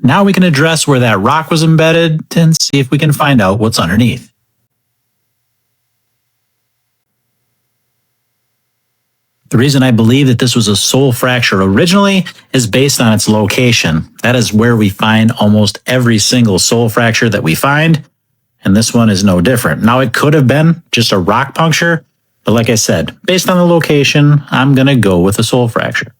Now we can address where that rock was embedded and see if we can find out what's underneath. The reason I believe that this was a sole fracture originally is based on its location. That is where we find almost every single sole fracture that we find, and this one is no different. Now, it could have been just a rock puncture, but like I said, based on the location, I'm going to go with a sole fracture.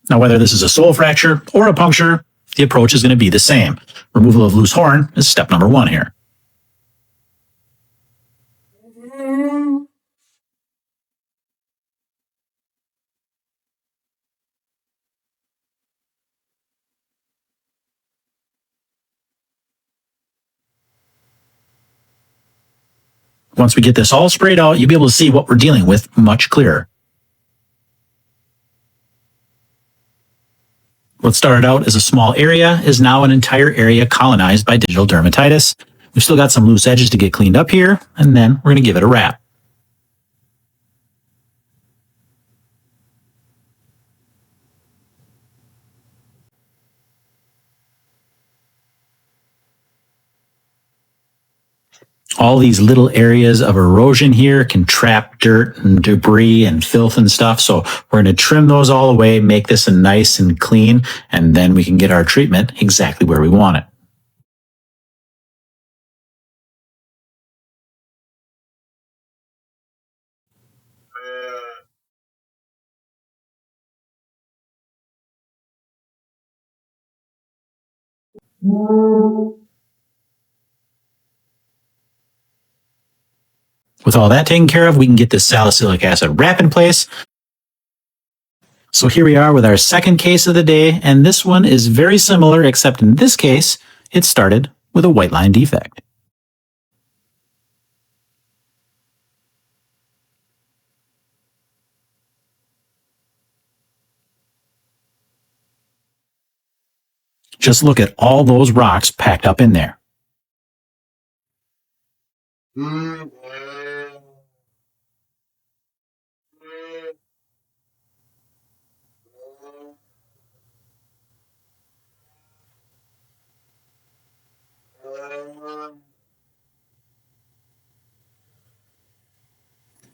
Now, whether this is a sole fracture or a puncture, the approach is going to be the same. Removal of loose horn is step number 1 here. Once we get this all sprayed out, you'll be able to see what we're dealing with much clearer. What started out as a small area is now an entire area colonized by digital dermatitis. We've still got some loose edges to get cleaned up here, and then we're going to give it a wrap. All these little areas of erosion here can trap dirt and debris and filth and stuff. So we're going to trim those all away, make this a nice and clean, and then we can get our treatment exactly where we want it. With all that taken care of, we can get this salicylic acid wrap in place. So here we are with our second case of the day, and this one is very similar, except in this case, it started with a white line defect. Just look at all those rocks packed up in there.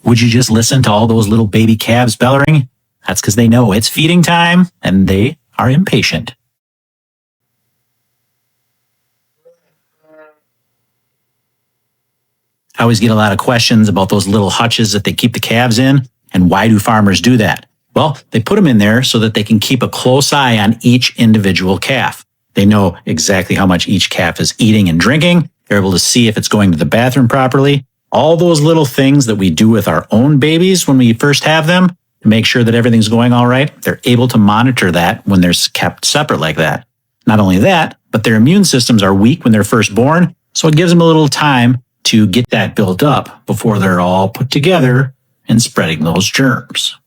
Would you just listen to all those little baby calves bellowing? That's because they know it's feeding time and they are impatient. I always get a lot of questions about those little hutches that they keep the calves in, and why do farmers do that? Well, they put them in there so that they can keep a close eye on each individual calf. They know exactly how much each calf is eating and drinking. They're able to see if it's going to the bathroom properly. All those little things that we do with our own babies when we first have them to make sure that everything's going all right, they're able to monitor that when they're kept separate like that. Not only that, but their immune systems are weak when they're first born, so it gives them a little time to get that built up before they're all put together and spreading those germs.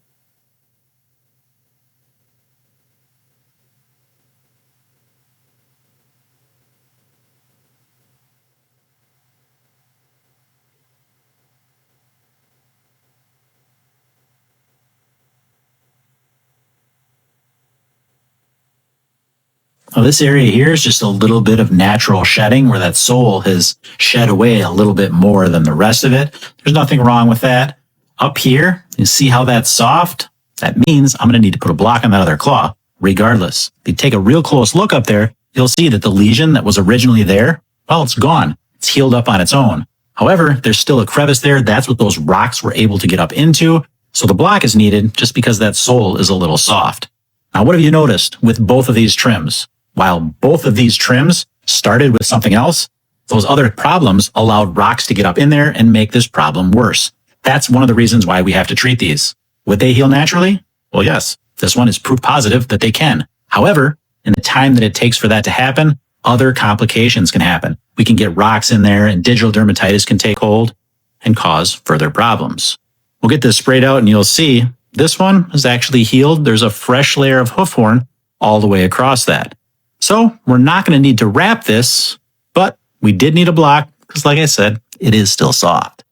Now, this area here is just a little bit of natural shedding where that sole has shed away a little bit more than the rest of it. There's nothing wrong with that. Up here, you see how that's soft? That means I'm going to need to put a block on that other claw, regardless. If you take a real close look up there, you'll see that the lesion that was originally there, well, it's gone. It's healed up on its own. However, there's still a crevice there. That's what those rocks were able to get up into. So the block is needed just because that sole is a little soft. Now, what have you noticed with both of these trims? While both of these trims started with something else, those other problems allowed rocks to get up in there and make this problem worse. That's one of the reasons why we have to treat these. Would they heal naturally? Well, yes. This one is proof positive that they can. However, in the time that it takes for that to happen, other complications can happen. We can get rocks in there and digital dermatitis can take hold and cause further problems. We'll get this sprayed out and you'll see This one is actually healed. There's a fresh layer of hoof horn all the way across that. So we're not going to need to wrap this, but we did need a block because, like I said, it is still soft.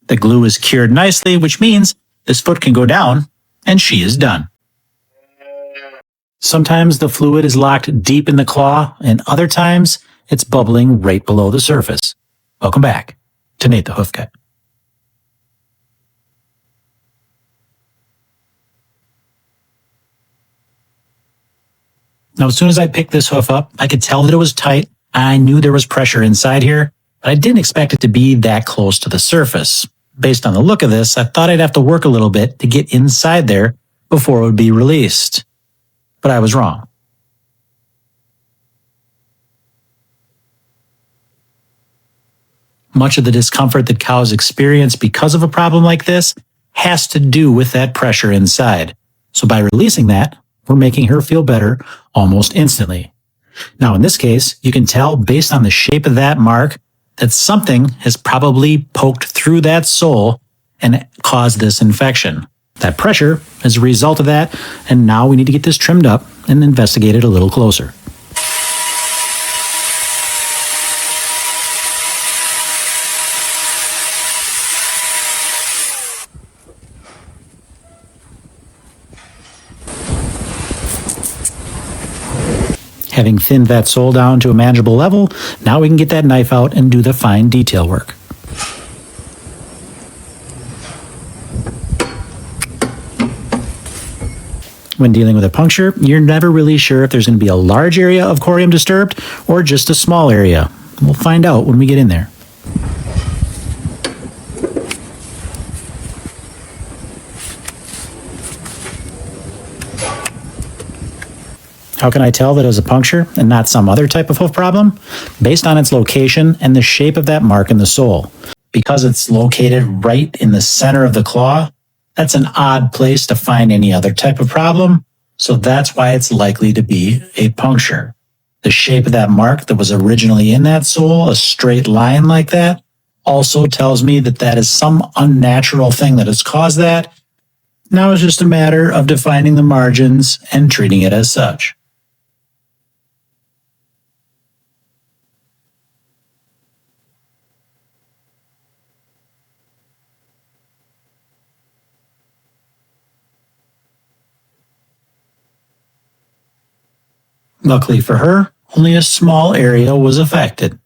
The glue is cured nicely, which means this foot can go down and she is done. Sometimes the fluid is locked deep in the claw, and other times it's bubbling right below the surface. Welcome back to Nate the Hoof Guy. Now, as soon as I picked this hoof up, I could tell that it was tight. I knew there was pressure inside here, but I didn't expect it to be that close to the surface. Based on the look of this, I thought I'd have to work a little bit to get inside there before it would be released. But I was wrong. Much of the discomfort that cows experience because of a problem like this has to do with that pressure inside. So by releasing that, we're making her feel better almost instantly. Now, in this case, you can tell based on the shape of that mark that something has probably poked through that sole and caused this infection. That pressure is a result of that, and now we need to get this trimmed up and investigate it a little closer. Having thinned that sole down to a manageable level, now we can get that knife out and do the fine detail work. When dealing with a puncture, you're never really sure if there's going to be a large area of corium disturbed or just a small area. We'll find out when we get in there. How can I tell that it was a puncture and not some other type of hoof problem? Based on its location and the shape of that mark in the sole. Because it's located right in the center of the claw, that's an odd place to find any other type of problem, so that's why it's likely to be a puncture. The shape of that mark that was originally in that sole, a straight line like that, also tells me that that is some unnatural thing that has caused that. Now it's just a matter of defining the margins and treating it as such. Luckily for her, only a small area was affected.